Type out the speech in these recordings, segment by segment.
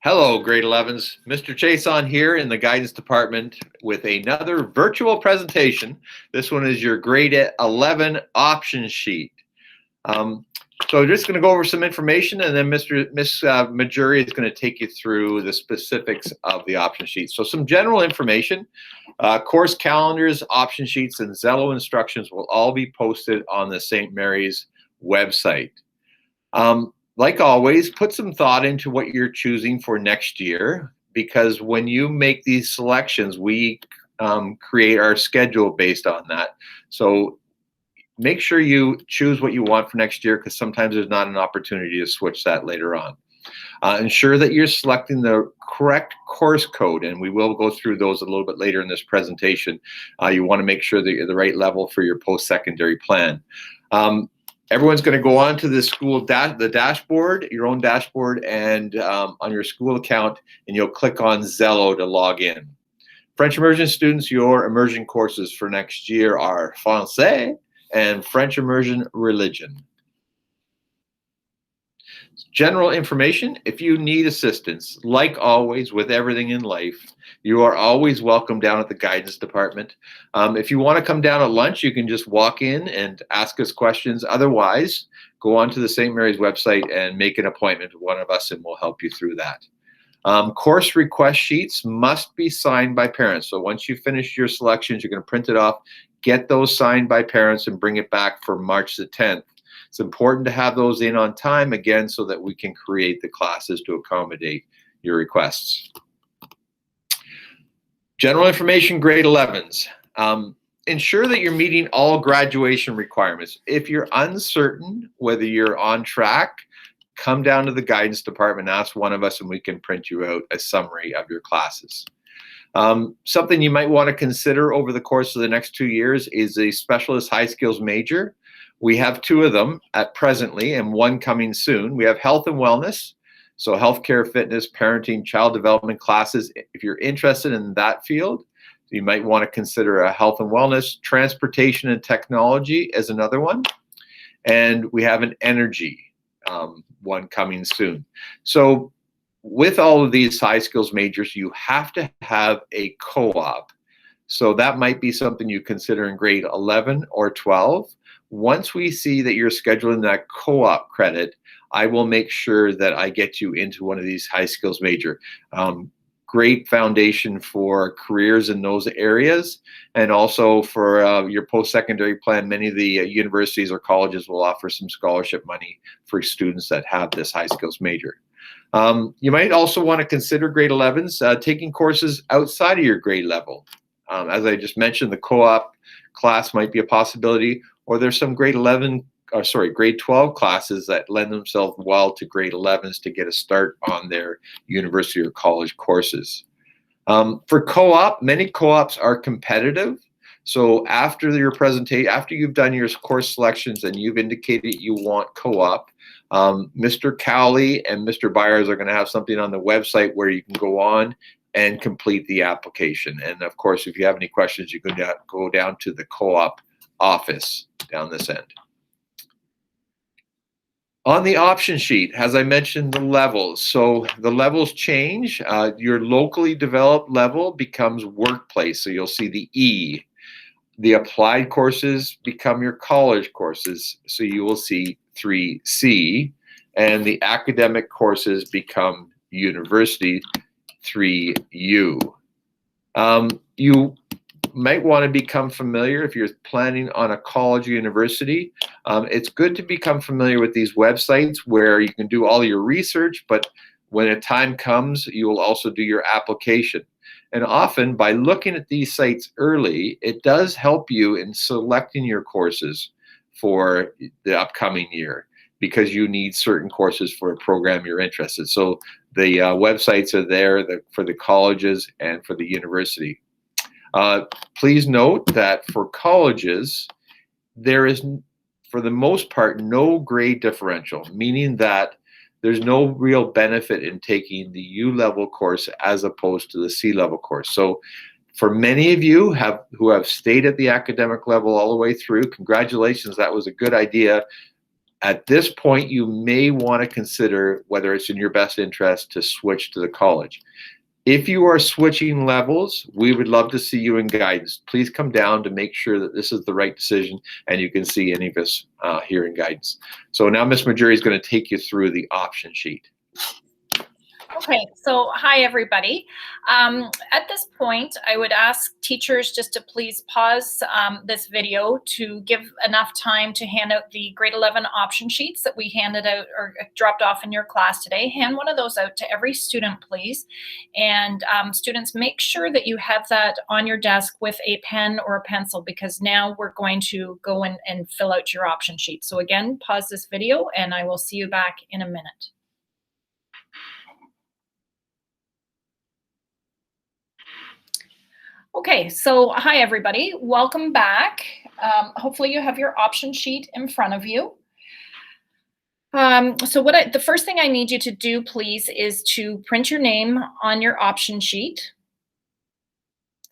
Hello, grade 11s. Mr. Chiasson here in the guidance department with another virtual presentation. This one is your grade 11 option sheet. So just going to go over some information, and then Miss Majury is going to take you through the specifics of the option sheet. So some general information, course calendars, option sheets, and Zello instructions will all be posted on the St. Mary's website. Like always, put some thought into what you're choosing for next year, because when you make these selections, we create our schedule based on that. So make sure you choose what you want for next year, because sometimes there's not an opportunity to switch that later on. Ensure that you're selecting the correct course code, and we will go through those a little bit later in this presentation. You want to make sure that you're the right level for your post-secondary plan. Everyone's going to go on to the school the dashboard, your own dashboard, and on your school account, and you'll click on Zello to log in. French immersion students, your immersion courses for next year are Français and French immersion religion. General information: if you need assistance, like always with everything in life, you are always welcome down at the guidance department. If you want to come down at lunch, you can just walk in and ask us questions. Otherwise, go on to the St. Mary's website and make an appointment with one of us, and we'll help you through that. Course request sheets must be signed by parents. So once you finish your selections, you're going to print it off, get those signed by parents, and bring it back for March the 10th. It's important to have those in on time, again, so that we can create the classes to accommodate your requests. General information, grade 11s. Ensure that you're meeting all graduation requirements. If you're uncertain whether you're on track, come down to the guidance department, ask one of us, and we can print you out a summary of your classes. Something you might want to consider over the course of the next 2 years is a specialist high skills major. We have 2 of them at presently, and 1 coming soon. We have health and wellness, so healthcare, fitness, parenting, child development classes. If you're interested in that field, you might want to consider a health and wellness. Transportation and technology is another one. And we have an energy one coming soon. So with all of these high skills majors, you have to have a co-op. So that might be something you consider in grade 11 or 12. Once we see that you're scheduling that co-op credit, I will make sure that I get you into one of these high skills major. Great foundation for careers in those areas, and also for your post-secondary plan. Many of the universities or colleges will offer some scholarship money for students that have this high skills major. You might also want to consider grade 11s taking courses outside of your grade level. As I just mentioned, the co-op class might be a possibility, or there's some grade 12 classes that lend themselves well to grade 11s to get a start on their university or college courses. For co-op, many co-ops are competitive. So after your presentation, after you've done your course selections and you've indicated you want co-op, Mr. Cowley and Mr. Byers are going to have something on the website where you can go on and complete the application. And of course, if you have any questions, you can go down to the co-op office down this end. On the option sheet, as I mentioned, the levels. So the levels change. Your locally developed level becomes workplace. So you'll see the E. The applied courses become your college courses. So you will see 3C. And the academic courses become university, 3U. You might want to become familiar if you're planning on a college or university. It's good to become familiar with these websites where you can do all your research, but when a time comes, you will also do your application. And often, by looking at these sites early, it does help you in selecting your courses for the upcoming year, because you need certain courses for a program you're interested in. So the websites are there for the colleges and for the university. Please note that for colleges, there is, for the most part, no grade differential, meaning that there's no real benefit in taking the U-level course as opposed to the C-level course. So for many of you who have stayed at the academic level all the way through, congratulations, that was a good idea. At this point, you may want to consider whether it's in your best interest to switch to the college. If you are switching levels, we would love to see you in guidance. Please come down to make sure that this is the right decision, and you can see any of us here in guidance. So now Ms. Majury is going to take you through the option sheet. Okay, so hi everybody. At this point, I would ask teachers just to please pause this video to give enough time to hand out the grade 11 option sheets that we handed out or dropped off in your class today. Hand one of those out to every student, please. And students, make sure that you have that on your desk with a pen or a pencil, because now we're going to go in and fill out your option sheet. So again, pause this video and I will see you back in a minute. Okay, so hi everybody, welcome back. Hopefully you have your option sheet in front of you. The first thing I need you to do, please, is to print your name on your option sheet,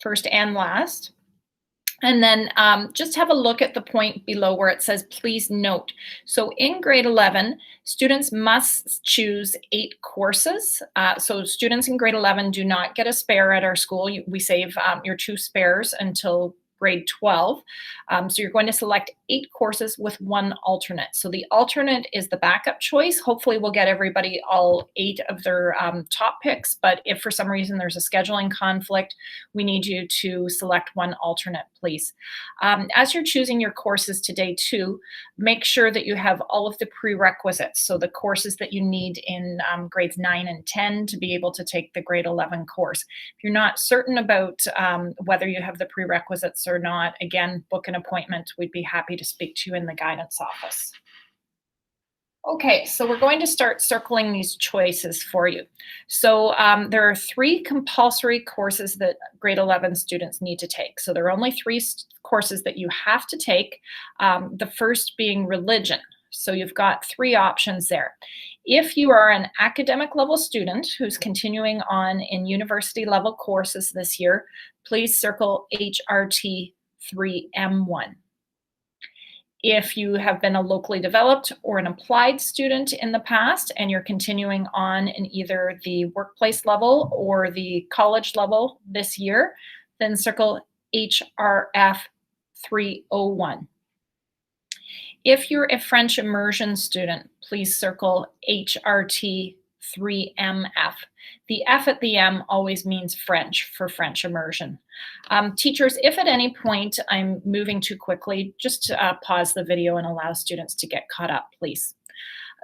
first and last. And then just have a look at the point below where it says, please note. So in grade 11, students must choose 8 courses. So students in grade 11 do not get a spare at our school. We save your 2 spares until grade 12. So you're going to select 8 courses with 1 alternate. So the alternate is the backup choice. Hopefully we'll get everybody all 8 of their top picks, but if for some reason there's a scheduling conflict, we need you to select 1 alternate, please. As you're choosing your courses today too, make sure that you have all of the prerequisites. So the courses that you need in grades 9 and 10 to be able to take the grade 11 course. If you're not certain about whether you have the prerequisites or not, again, book an appointment. We'd be happy to speak to you in the guidance office. Okay, so we're going to start circling these choices for you. So there are 3 compulsory courses that grade 11 students need to take. So there are only 3 courses that you have to take, the first being religion. So you've got 3 options there. If you are an academic level student who's continuing on in university level courses this year, please circle HRT 3M1. If you have been a locally developed or an applied student in the past and you're continuing on in either the workplace level or the college level this year, then circle HRF 301. If you're a French immersion student, please circle HRT 3MF. The F at the M always means French for French immersion. Teachers, if at any point I'm moving too quickly, just pause the video and allow students to get caught up, please.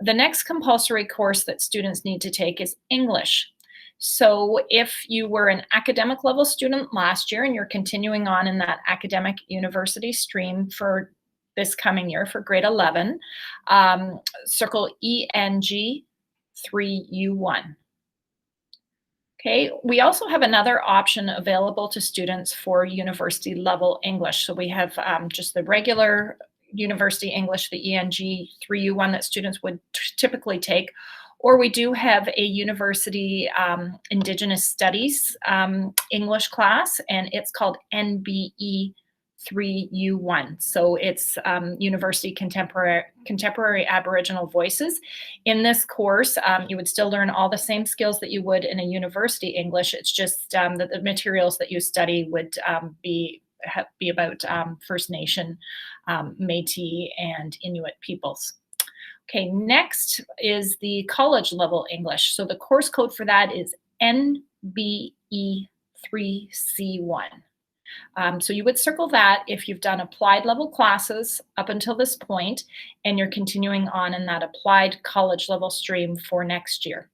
The next compulsory course that students need to take is English. So if you were an academic level student last year and you're continuing on in that academic university stream for this coming year for grade 11, circle ENG 3U1. Okay, we also have another option available to students for university level English. So we have just the regular university English, the ENG 3U1 that students would typically take, or we do have a university Indigenous Studies English class, and it's called NBE 3U1. So it's University Contemporary Aboriginal Voices. In this course, you would still learn all the same skills that you would in a university English. It's just that the materials that you study would be about First Nation, Métis, and Inuit peoples. Okay, next is the college level English. So the course code for that is NBE 3C1. So you would circle that if you've done applied level classes up until this point and you're continuing on in that applied college level stream for next year.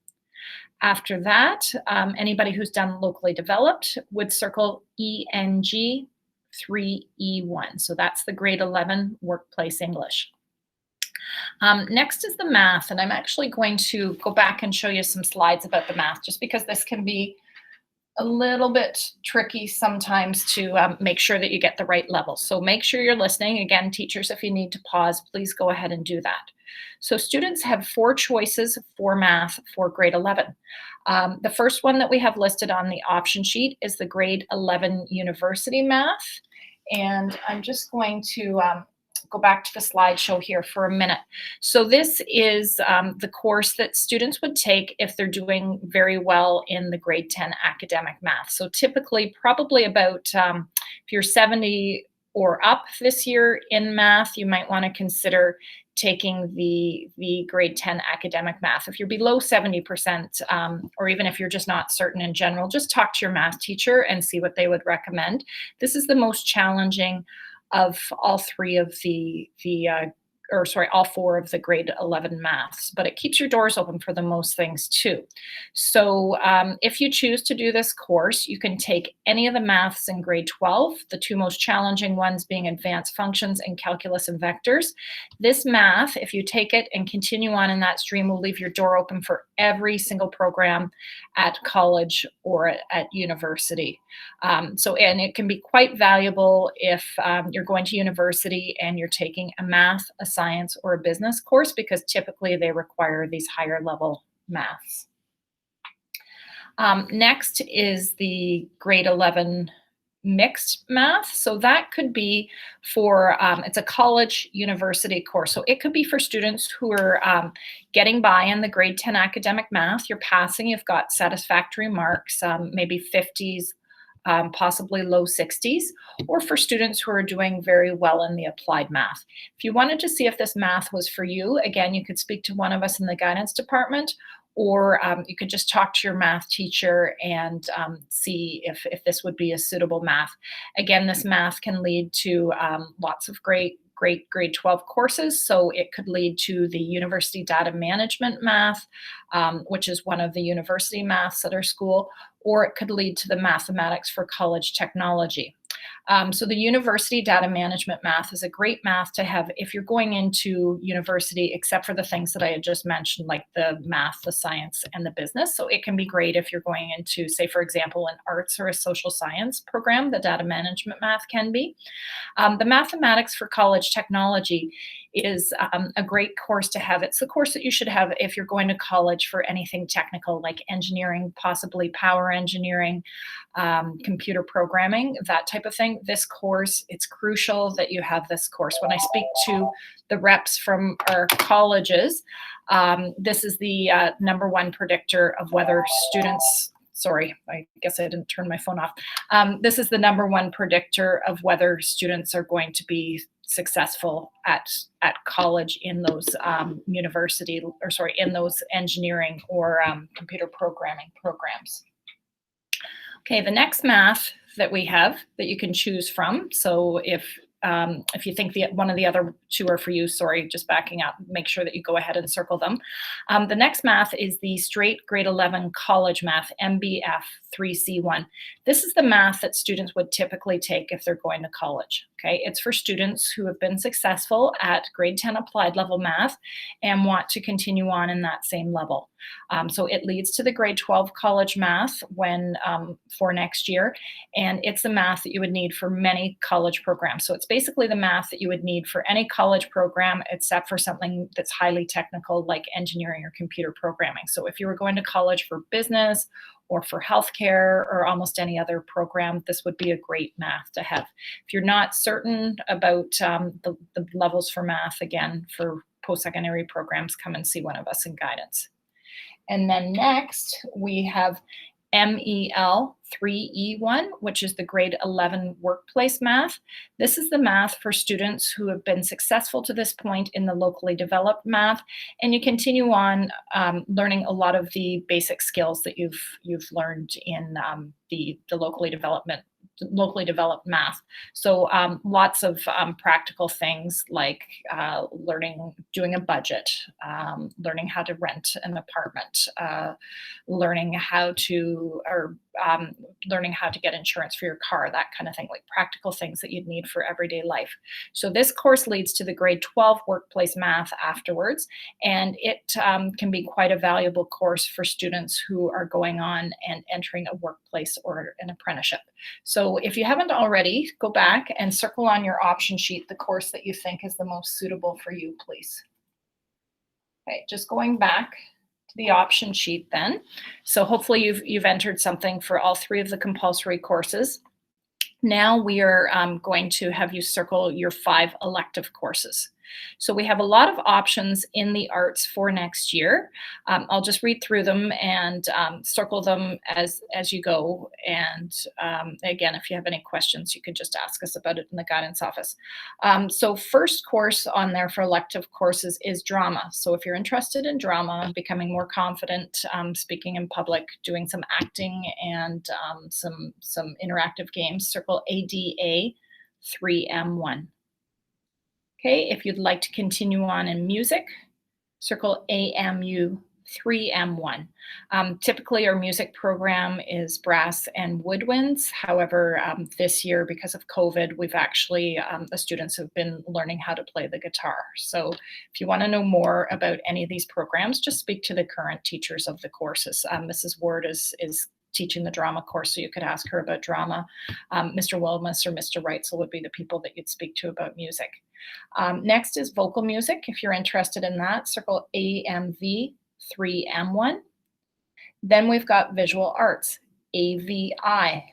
After that, anybody who's done locally developed would circle ENG 3E1. So that's the grade 11 workplace English. Next is the math, and I'm actually going to go back and show you some slides about the math, just because this can be a little bit tricky sometimes to make sure that you get the right level. So make sure you're listening. Again, teachers, if you need to pause, please go ahead and do that. So students have 4 choices for math for grade 11. The first one that we have listed on the option sheet is the grade 11 university math. And I'm just going to go back to the slideshow here for a minute. So this is the course that students would take if they're doing very well in the grade 10 academic math. So typically, probably about, if you're 70 or up this year in math, you might want to consider taking the grade 10 academic math. If you're below 70%, or even if you're just not certain in general, just talk to your math teacher and see what they would recommend. This is the most challenging of all three of all four of the grade 11 maths, but it keeps your doors open for the most things too. So if you choose to do this course, you can take any of the maths in grade 12, the two most challenging ones being advanced functions and calculus and vectors. This math, if you take it and continue on in that stream, will leave your door open for every single program at college or at university. And it can be quite valuable if you're going to university and you're taking a math, a science, or a business course, because typically they require these higher level maths. Next is the grade 11 mixed math. So that could be for, it's a college university course. So it could be for students who are getting by in the grade 10 academic math. You're passing, you've got satisfactory marks, maybe 50s, possibly low 60s, or for students who are doing very well in the applied math. If you wanted to see if this math was for you, again, you could speak to one of us in the guidance department, or you could just talk to your math teacher and see if this would be a suitable math. Again, this math can lead to lots of great grade 12 courses. So it could lead to the university data management math, which is one of the university maths at our school, or it could lead to the mathematics for college technology. So the university data management math is a great math to have if you're going into university, except for the things that I had just mentioned, like the math, the science, and the business. So it can be great if you're going into, say, for example, an arts or a social science program. The data management math can be. The mathematics for college technology is a great course to have. It's the course that you should have if you're going to college for anything technical, like engineering, possibly power engineering, computer programming, that type of thing. This course, it's crucial that you have this course. When I speak to the reps from our colleges, this is the number one predictor of whether students, sorry, I guess I didn't turn my phone off. This is the number one predictor of whether students are going to be successful at college in those in those engineering or computer programming programs. Okay, the next math that we have that you can choose from. So if you think one of the other two are for you, sorry, just backing up, make sure that you go ahead and circle them. The next math is the straight grade 11 college math, MBF 3C1. This is the math that students would typically take if they're going to college. Okay, it's for students who have been successful at grade 10 applied level math and want to continue on in that same level. So it leads to the grade 12 college math for next year, and it's the math that you would need for many college programs. So it's basically the math that you would need for any college program except for something that's highly technical like engineering or computer programming. So if you were going to college for business or for healthcare or almost any other program, this would be a great math to have. If you're not certain about the levels for math, again, for post-secondary programs, come and see one of us in guidance. And then next, we have MEL 3E1, which is the grade 11 workplace math. This is the math for students who have been successful to this point in the locally developed math, and you continue on learning a lot of the basic skills that you've learned in the locally developed math. So lots of practical things like doing a budget, learning how to rent an apartment, learning how to get insurance for your car, that kind of thing, like practical things that you'd need for everyday life. So this course leads to the grade 12 workplace math afterwards, and it can be quite a valuable course for students who are going on and entering a workplace or an apprenticeship. So if you haven't already, go back and circle on your option sheet the course that you think is the most suitable for you, please. Okay, just going back to the option sheet then. So hopefully you've entered something for all three of the compulsory courses. Now we are going to have you circle your 5 elective courses. So we have a lot of options in the arts for next year. I'll just read through them and circle them as you go. And again, if you have any questions, you could just ask us about it in the guidance office. So first course on there for elective courses is drama. So if you're interested in drama, becoming more confident, speaking in public, doing some acting and some interactive games, circle ADA 3M1. Okay, if you'd like to continue on in music, circle AMU 3M1. Typically, our music program is brass and woodwinds. However, this year, because of COVID, we've actually, the students have been learning how to play the guitar. So if you want to know more about any of these programs, just speak to the current teachers of the courses. Mrs. Ward is teaching the drama course, so you could ask her about drama. Mr. Wilmus or Mr. Reitzel would be the people that you'd speak to about music. Next is vocal music. If you're interested in that, circle AMV 3M1. Then we've got visual arts, AVI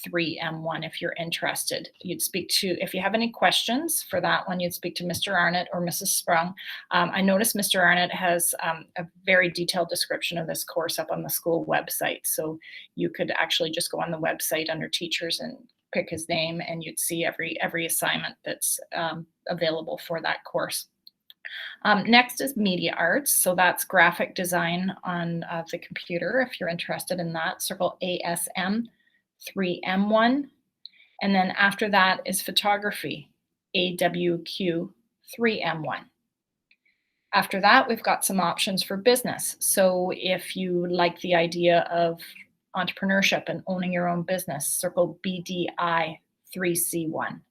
3M1 if you're interested. You'd speak to, if you have any questions for that one, you'd speak to Mr. Arnott or Mrs. Sprung. I noticed Mr. Arnott has a very detailed description of this course up on the school website. So you could actually just go on the website under teachers and pick his name, and you'd see every assignment that's available for that course. Next is media arts. So that's graphic design on the computer. If you're interested in that, circle ASM 3M1. And then after that is photography, AWQ 3M1. After that, we've got some options for business. So if you like the idea of entrepreneurship and owning your own business, circle BDI 3C1.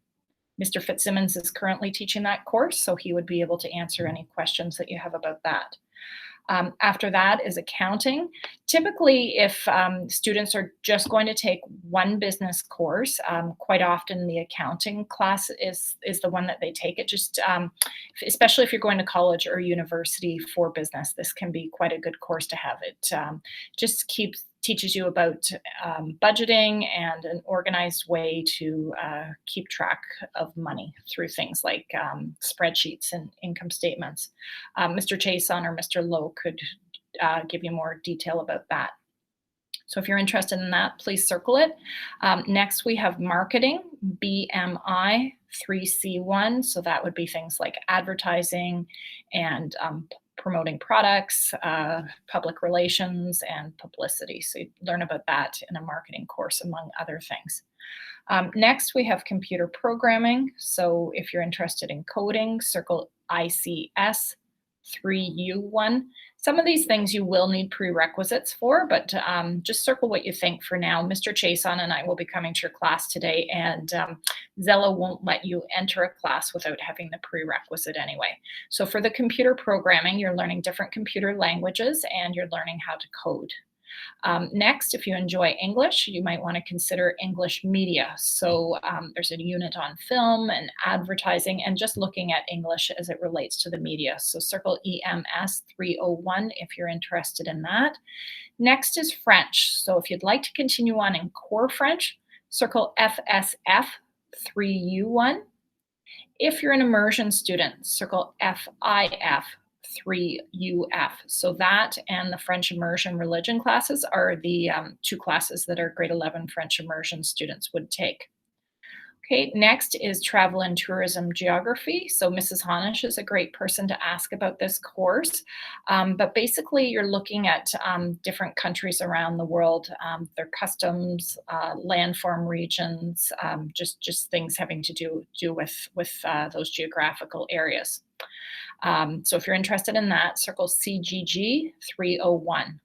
Mr. Fitzsimmons is currently teaching that course, so he would be able to answer any questions that you have about that. After that is accounting. Typically, if students are just going to take one business course, quite often the accounting class is the one that they take. It just, especially if you're going to college or university for business, this can be quite a good course to have. It just teaches you about budgeting and an organized way to keep track of money through things like spreadsheets and income statements. Mr. Chiasson or Mr. Lowe could give you more detail about that. So if you're interested in that, please circle it. Next, we have marketing, BMI 3C1. So that would be things like advertising and promoting products, public relations, and publicity. So you learn about that in a marketing course, among other things. Next, we have computer programming. So if you're interested in coding, circle ICS 3U1. Some of these things you will need prerequisites for, but just circle what you think for now. Mr. Chiasson and I will be coming to your class today, and Zello won't let you enter a class without having the prerequisite anyway. So for the computer programming, you're learning different computer languages and you're learning how to code. Next, if you enjoy English, you might want to consider English media. So there's a unit on film and advertising and just looking at English as it relates to the media. So circle EMS 301 if you're interested in that. Next is French. So if you'd like to continue on in core French, circle FSF 3U1. If you're an immersion student, circle FIF 3UF. So that and the French immersion religion classes are the two classes that our grade 11 French immersion students would take. Okay, next is travel and tourism geography. So Mrs. Honish is a great person to ask about this course. But basically you're looking at different countries around the world, their customs, landform regions, just things having to do with those geographical areas. So if you're interested in that, circle CGG 301.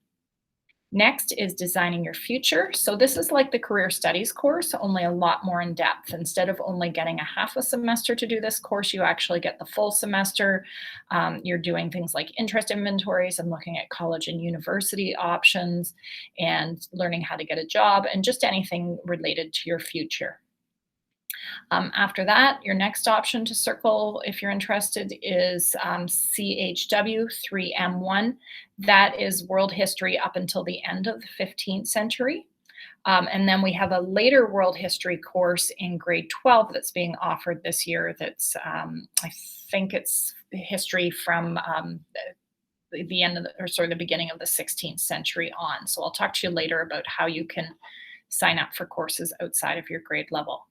Next is designing your future. So this is like the career studies course, only a lot more in depth. Instead of only getting a half a semester to do this course, you actually get the full semester. You're doing things like interest inventories and looking at college and university options and learning how to get a job and just anything related to your future. After that, your next option to circle, if you're interested, is CHW 3M1. That is world history up until the end of the 15th century. And then we have a later world history course in grade 12 that's being offered this year. That's, I think it's history from the end of the, or sort of the beginning of the 16th century on. So I'll talk to you later about how you can sign up for courses outside of your grade level.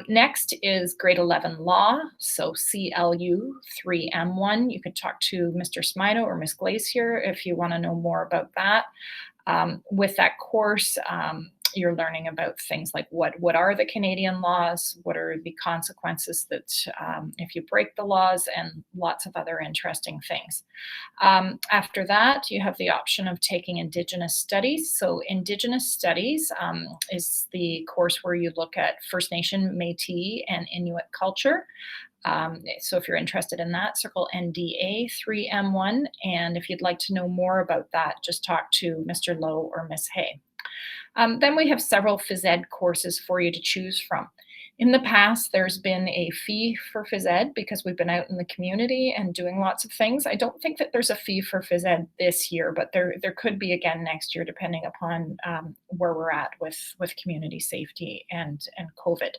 Next is grade 11 law, so CLU 3M1. You could talk to Mr. Smido or Ms. Glacier if you want to know more about that. With that course, you're learning about things like what are the Canadian laws, what are the consequences that if you break the laws, and lots of other interesting things. After that, you have the option of taking Indigenous Studies. So Indigenous Studies is the course where you look at First Nation, Métis, and Inuit culture. So if you're interested in that, circle NDA 3M1. And if you'd like to know more about that, just talk to Mr. Lowe or Ms. Hay. Then we have several Phys Ed courses for you to choose from. In the past, there's been a fee for Phys Ed because we've been out in the community and doing lots of things. I don't think that there's a fee for Phys Ed this year, but there could be again next year, depending upon where we're at with community safety and COVID.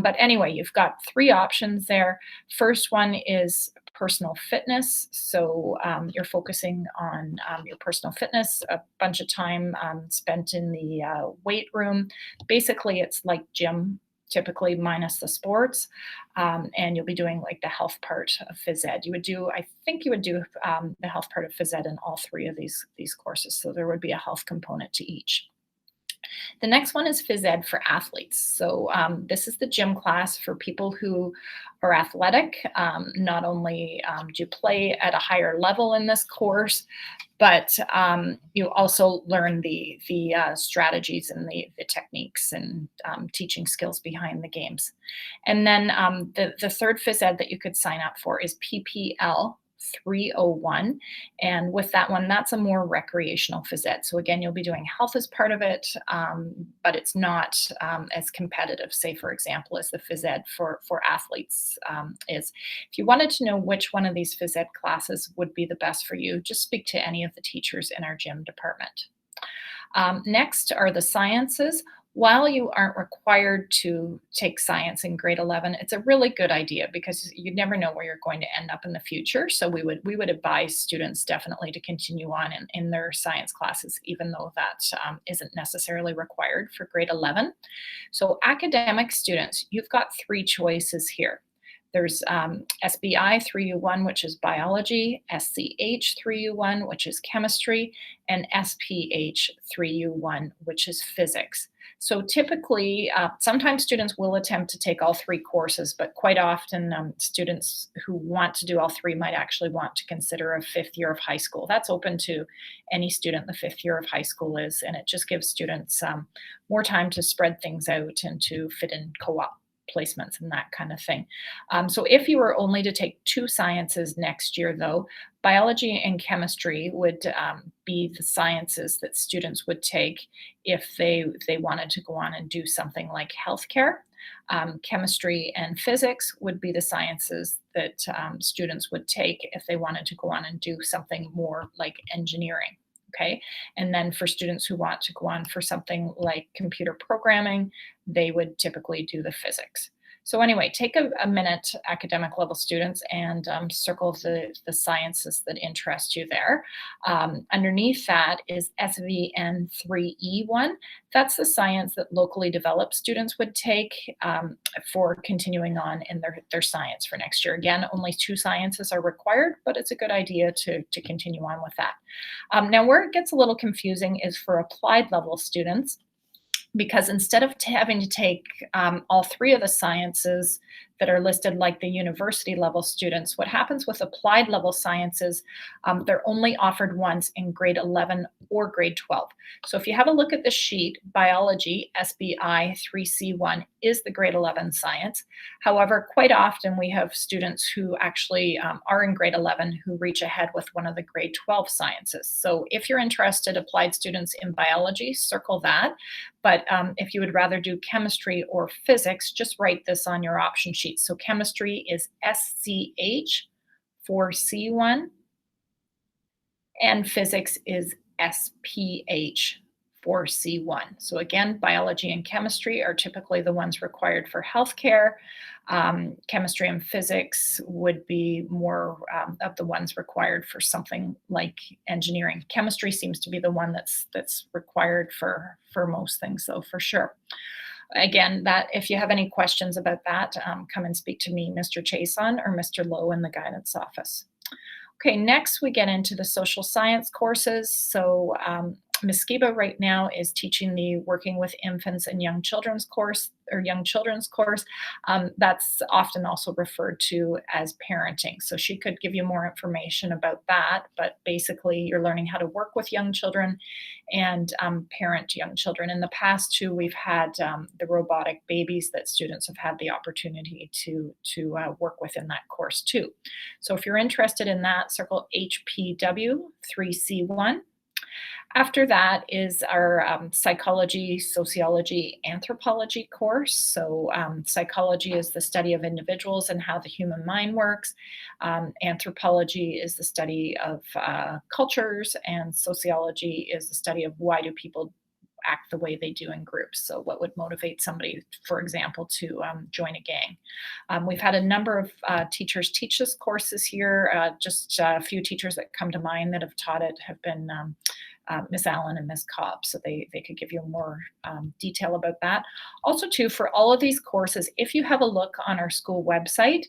But anyway, you've got three options there. First one is personal fitness. So you're focusing on your personal fitness, a bunch of time spent in the weight room. Basically, it's like gym, typically minus the sports, and you'll be doing like the health part of Phys Ed. I think you would do the health part of Phys Ed in all three of these courses. So there would be a health component to each. The next one is Phys Ed for athletes. So this is the gym class for people who are athletic. Not only do you play at a higher level in this course, but you also learn the strategies and the techniques and teaching skills behind the games. And then the third Phys Ed that you could sign up for is PPL 301. And with that one, that's a more recreational Phys Ed. So again, you'll be doing health as part of it, but it's not as competitive, say, for example, as the Phys Ed for athletes is. If you wanted to know which one of these Phys Ed classes would be the best for you, just speak to any of the teachers in our gym department. Next are the sciences. While you aren't required to take science in grade 11, it's a really good idea because you never know where you're going to end up in the future. So we would advise students definitely to continue on in their science classes, even though that isn't necessarily required for grade 11. So academic students, you've got three choices here. There's SBI 3U1, which is biology, SCH 3U1, which is chemistry, and SPH 3U1, which is physics. So typically, sometimes students will attempt to take all three courses, but quite often students who want to do all three might actually want to consider a fifth year of high school. That's open to any student, the fifth year of high school is, and it just gives students more time to spread things out and to fit in co-op placements and that kind of thing. So if you were only to take two sciences next year, though, biology and chemistry would be the sciences that students would take if they wanted to go on and do something like healthcare. Chemistry and physics would be the sciences that students would take if they wanted to go on and do something more like engineering. Okay. And then for students who want to go on for something like computer programming, they would typically do the physics. So anyway, take a minute, academic level students, and circle the sciences that interest you there. Underneath that is SVN 3E1. That's the science that locally developed students would take for continuing on in their science for next year. Again, only two sciences are required, but it's a good idea to continue on with that. Now, where it gets a little confusing is for applied level students, because instead of having to take all three of the sciences that are listed like the university level students, what happens with applied level sciences, they're only offered once in grade 11 or grade 12. So if you have a look at the sheet, biology, SBI 3C1 is the grade 11 science. However, quite often we have students who actually are in grade 11 who reach ahead with one of the grade 12 sciences. So if you're interested, applied students in biology, circle that. But if you would rather do chemistry or physics, just write this on your option sheet. So chemistry is SCH 4C1, and physics is SPH 4C1. So again, biology and chemistry are typically the ones required for healthcare. Chemistry and physics would be more of the ones required for something like engineering. Chemistry seems to be the one that's required for most things, though, for sure. Again, that if you have any questions about that, come and speak to me, Mr. Chiasson, or Mr. Lowe in the guidance office. Okay, next we get into the social science courses. So Ms. Skiba right now is teaching the Working with Infants and Young Children's course, or Young Children's course. That's often also referred to as parenting. So she could give you more information about that, but basically you're learning how to work with young children and parent young children. In the past too, we've had the robotic babies that students have had the opportunity to work with in that course too. So if you're interested in that, circle HPW 3C1. After that is our psychology, sociology, anthropology course. So psychology is the study of individuals and how the human mind works. Anthropology is the study of cultures, and sociology is the study of why do people act the way they do in groups. So what would motivate somebody, for example, to join a gang? We've had a number of teachers teach this course this year. Just a few teachers that come to mind that have taught it have been Miss Allen and Miss Cobb, so they could give you more detail about that. Also too, for all of these courses, if you have a look on our school website,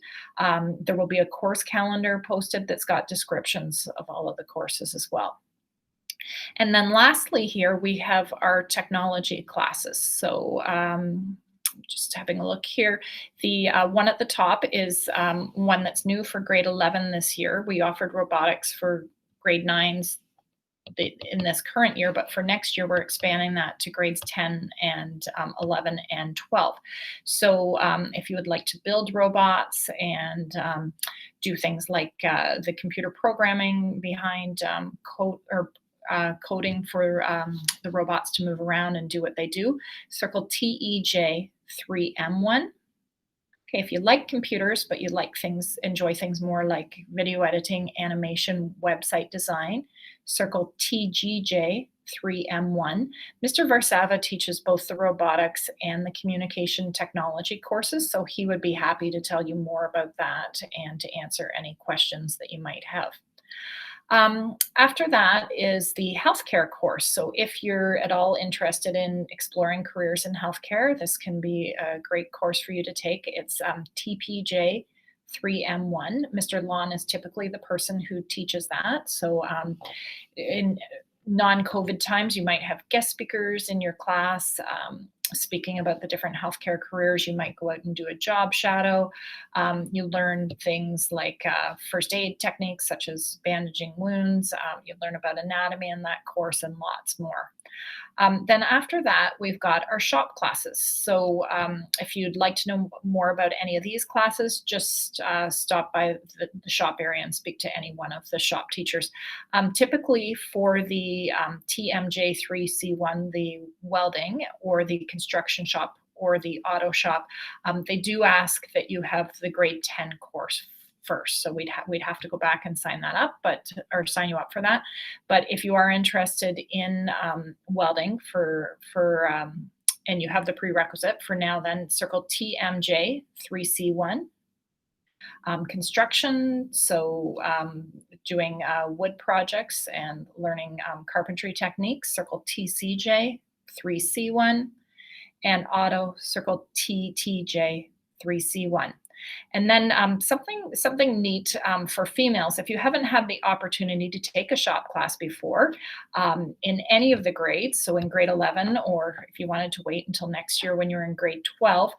there will be a course calendar posted that's got descriptions of all of the courses as well. And then lastly here, we have our technology classes. So just having a look here, the one at the top is one that's new for grade 11 this year. We offered robotics for grade 9s in this current year, but for next year, we're expanding that to grades 10 and 11 and 12. So if you would like to build robots and do things like the computer programming behind coding for the robots to move around and do what they do, circle TEJ 3M1. Okay, if you like computers, but you like enjoy things more like video editing, animation, website design, circle TGJ 3M1. Mr. Varsava teaches both the robotics and the communication technology courses, so he would be happy to tell you more about that and to answer any questions that you might have. After that is the healthcare course. So if you're at all interested in exploring careers in healthcare, this can be a great course for you to take. It's TPJ 3M1. Mr. Lon is typically the person who teaches that. So in non-COVID times, you might have guest speakers in your class speaking about the different healthcare careers. You might go out and do a job shadow. You learn things like first aid techniques, such as bandaging wounds. You learn about anatomy in that course and lots more. Then after that, we've got our shop classes. So if you'd like to know more about any of these classes, just stop by the shop area and speak to any one of the shop teachers. Typically for the TMJ3C1, the welding or the construction shop or the auto shop, they do ask that you have the grade 10 course first. So we'd have to go back and sign that up, or sign you up for that. But if you are interested in welding and you have the prerequisite for now, then circle TMJ 3C1. Construction, so doing wood projects and learning carpentry techniques, circle TCJ 3C1, and auto, circle TTJ 3C1. And then something neat for females, if you haven't had the opportunity to take a shop class before in any of the grades, so in grade 11, or if you wanted to wait until next year when you're in grade 12,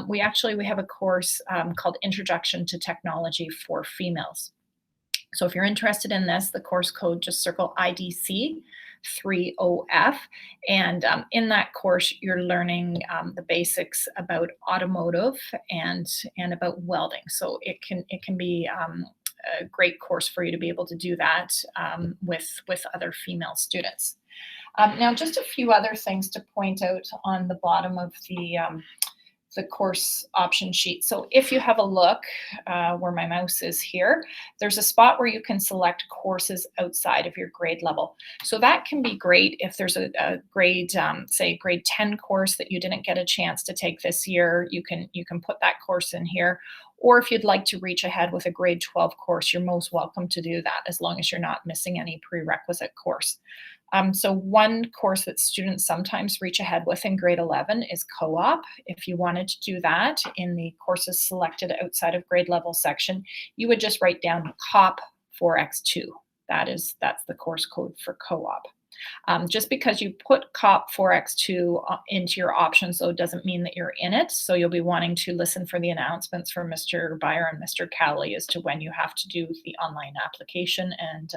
we have a course called Introduction to Technology for Females. So if you're interested in this, the course code, just circle IDC 30F, and in that course you're learning the basics about automotive and about welding. So it can be a great course for you to be able to do that with other female students. Now, just a few other things to point out on the bottom of the course option sheet. So if you have a look where my mouse is here, there's a spot where you can select courses outside of your grade level. So that can be great if there's a grade, say grade 10 course that you didn't get a chance to take this year, you can put that course in here. Or if you'd like to reach ahead with a grade 12 course, you're most welcome to do that as long as you're not missing any prerequisite course. So one course that students sometimes reach ahead with in grade 11 is co-op. If you wanted to do that in the courses selected outside of grade level section, you would just write down COP 4X2. That's the course code for co-op. Just because you put COP 4X2 into your options, though, doesn't mean that you're in it. So you'll be wanting to listen for the announcements from Mr. Byer and Mr. Cowley as to when you have to do the online application and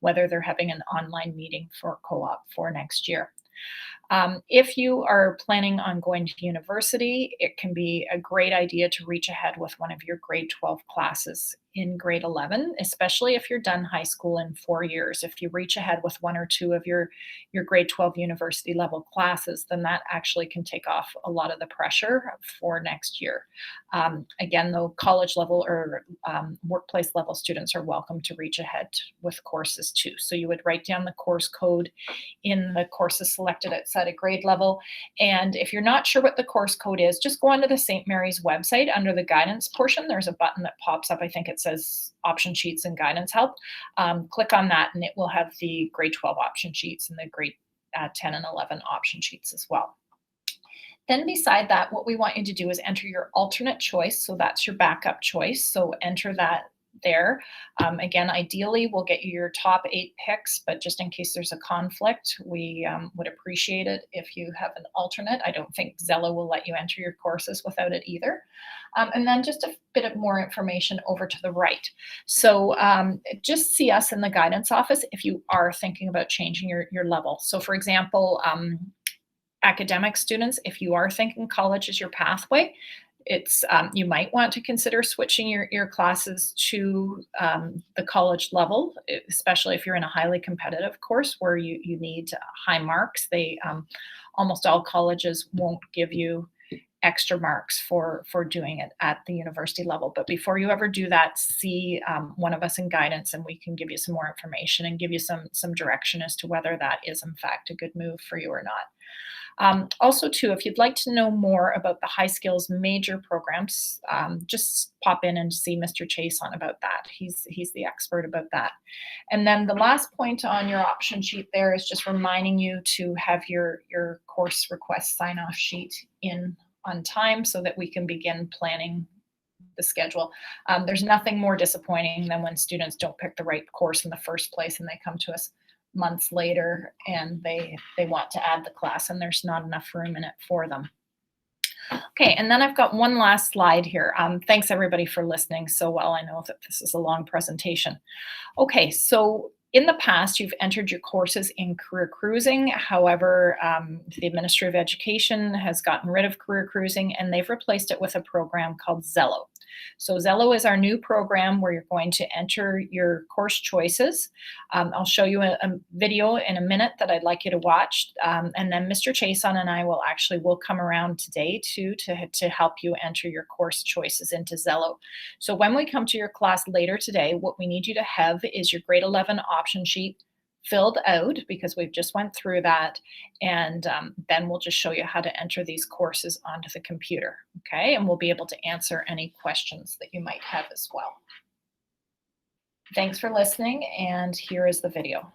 whether they're having an online meeting for co-op for next year. If you are planning on going to university, it can be a great idea to reach ahead with one of your grade 12 classes in grade 11, especially if you're done high school in 4 years. If you reach ahead with one or two of your grade 12 university level classes, then that actually can take off a lot of the pressure for next year. Again, though, college level or workplace level students are welcome to reach ahead with courses too. So you would write down the course code in the courses selected outside of grade level. And if you're not sure what the course code is, just go onto the St. Mary's website under the guidance portion. There's a button that pops up. I think it says option sheets and guidance help. Click on that and it will have the grade 12 option sheets and the grade 10 and 11 option sheets as well. Then beside that, what we want you to do is enter your alternate choice. So that's your backup choice. So enter that there. Again, ideally, we'll get you your top 8 picks, but just in case there's a conflict, we would appreciate it if you have an alternate. I don't think Zello will let you enter your courses without it either. And then just a bit of more information over to the right. So just see us in the guidance office if you are thinking about changing your level. So for example, academic students, if you are thinking college is your pathway, it's you might want to consider switching your classes to the college level, especially if you're in a highly competitive course where you need high marks. They almost all colleges won't give you extra marks for doing it at the university level. But before you ever do that, see one of us in guidance and we can give you some more information and give you some direction as to whether that is in fact a good move for you or not. Also, too, if you'd like to know more about the high skills major programs, just pop in and see Mr. Chiasson about that. He's the expert about that. And then the last point on your option sheet there is just reminding you to have your course request sign-off sheet in on time so that we can begin planning the schedule. There's nothing more disappointing than when students don't pick the right course in the first place and they come to us months later and they want to add the class and there's not enough room in it for them. Okay, and then I've got one last slide here. Thanks everybody for listening so well. I know that this is a long presentation. Okay, so in the past, you've entered your courses in career cruising. However, the Ministry of Education has gotten rid of career cruising and they've replaced it with a program called Zello. So Zello is our new program where you're going to enter your course choices. I'll show you a video in a minute that I'd like you to watch. And then Mr. Chiasson and I will come around today too to help you enter your course choices into Zello. So when we come to your class later today, what we need you to have is your grade 11 option sheet filled out because we've just went through that, and then we'll just show you how to enter these courses onto the computer, okay? And we'll be able to answer any questions that you might have as well. Thanks for listening, and here is the video.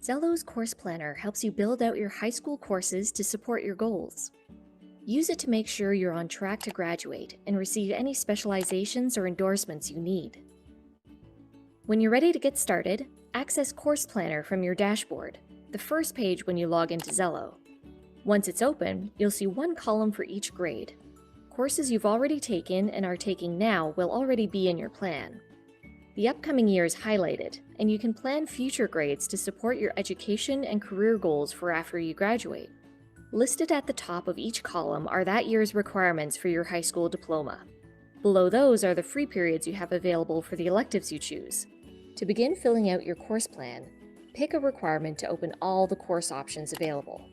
Zello's Course Planner helps you build out your high school courses to support your goals. Use it to make sure you're on track to graduate and receive any specializations or endorsements you need. When you're ready to get started, access Course Planner from your dashboard, the first page when you log into Zello. Once it's open, you'll see one column for each grade. Courses you've already taken and are taking now will already be in your plan. The upcoming year is highlighted, and you can plan future grades to support your education and career goals for after you graduate. Listed at the top of each column are that year's requirements for your high school diploma. Below those are the free periods you have available for the electives you choose. To begin filling out your course plan, pick a requirement to open all the course options available.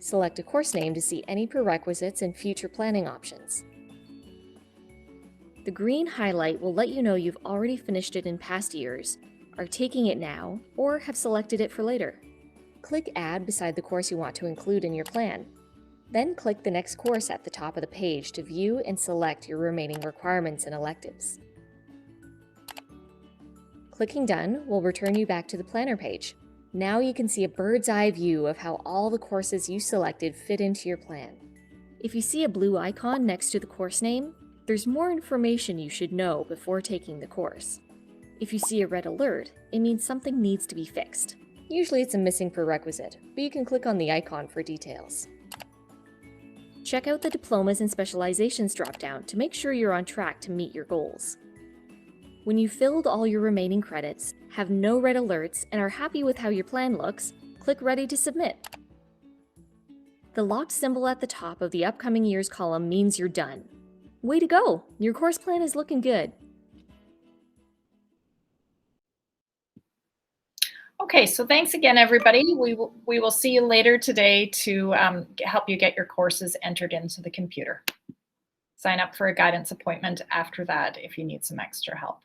Select a course name to see any prerequisites and future planning options. The green highlight will let you know you've already finished it in past years, are taking it now, or have selected it for later. Click Add beside the course you want to include in your plan. Then click the next course at the top of the page to view and select your remaining requirements and electives. Clicking Done will return you back to the planner page. Now you can see a bird's eye view of how all the courses you selected fit into your plan. If you see a blue icon next to the course name, there's more information you should know before taking the course. If you see a red alert, it means something needs to be fixed. Usually it's a missing prerequisite, but you can click on the icon for details. Check out the Diplomas and Specializations dropdown to make sure you're on track to meet your goals. When you've filled all your remaining credits, have no red alerts, and are happy with how your plan looks, click Ready to Submit. The locked symbol at the top of the upcoming years column means you're done. Way to go! Your course plan is looking good. Okay, so thanks again, everybody. We will see you later today to help you get your courses entered into the computer. Sign up for a guidance appointment after that if you need some extra help.